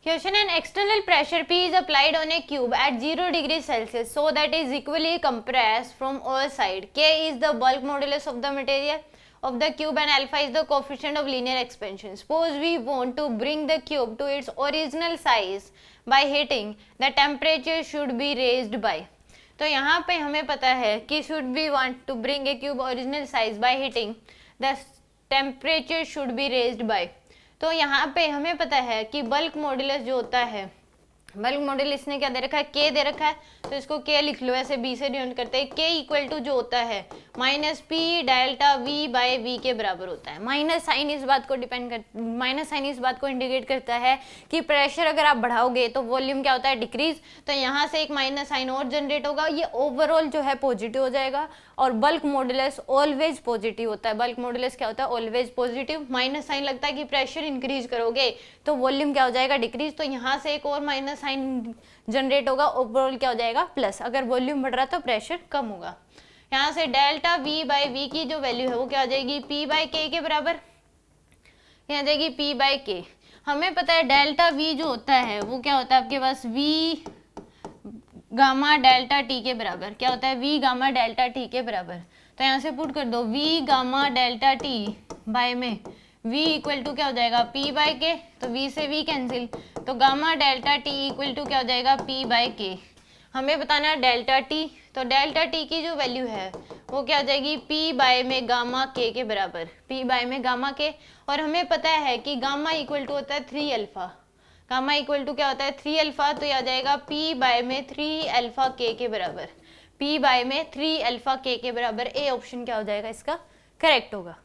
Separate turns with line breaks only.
Question: an external pressure P is applied on a cube at 0 degrees Celsius so that it is equally compressed from all sides. K is the bulk modulus of the material of the cube and alpha is the coefficient of linear expansion. Suppose we want to bring the cube to its original size by heating. The temperature should be raised by. तो यहाँ पे हमें पता है कि should we want to bring a cube original size by heating, the temperature should be raised by. तो यहाँ पे हमें पता है कि बल्क मॉड्यूलस जो होता है, बल्क मॉड्यूलस ने क्या दे रखा है, के दे रखा है, तो इसको के लिख लो, ऐसे बी से डिनोट करते हैं. के इक्वल टू जो होता है minus P delta V by V के बराबर होता है. माइनस साइन इस बात को डिपेंड कर, माइनस साइन इस बात को इंडिकेट करता है कि प्रेशर अगर आप बढ़ाओगे तो वॉल्यूम क्या होता है, डिक्रीज. तो यहाँ से एक माइनस साइन और जनरेट होगा, ये ओवरऑल जो है पॉजिटिव हो जाएगा. और बल्क मॉड्यूलस ऑलवेज पॉजिटिव होता है. बल्क मॉड्यूलस क्या होता है, ऑलवेज पॉजिटिव. माइनस साइन लगता है कि प्रेशर इंक्रीज करोगे तो वॉल्यूम क्या हो जाएगा, डिक्रीज. तो यहाँ से एक और माइनस साइन जनरेट होगा, ओवरऑल क्या हो जाएगा, प्लस. अगर वॉल्यूम बढ़ रहा तो प्रेशर कम होगा. यहाँ से डेल्टा वी बाय वी की जो वैल्यू है वो क्या हो जाएगी, पी बाय के के बराबर. यहाँ जाएगी पी बाय के. हमें पता है डेल्टा वी जो होता है वो क्या होता है आपके पास, वी गामा डेल्टा टी के बराबर. क्या होता है, वी गामा डेल्टा टी के बराबर. तो यहाँ से पुट कर दो V gamma delta T by में v इक्वल टू क्या हो जाएगा, p बाय के. तो v से v कैंसिल, तो gamma delta t equal to क्या हो जाएगा, p बाय के. हमें बताना है डेल्टा t. तो डेल्टा t की जो वैल्यू है वो क्या हो जाएगी, p बाय में गामा k के बराबर. p बाय में गामा k. और हमें पता है कि गामा इक्वल टू होता है 3 अल्फा. गामा इक्वल टू क्या होता है, 3 अल्फा. तो यह आ जाएगा p बाय में 3 अल्फा k के बराबर. p बाय में 3 अल्फा k के बराबर. ए ऑप्शन क्या हो जाएगा इसका करेक्ट होगा.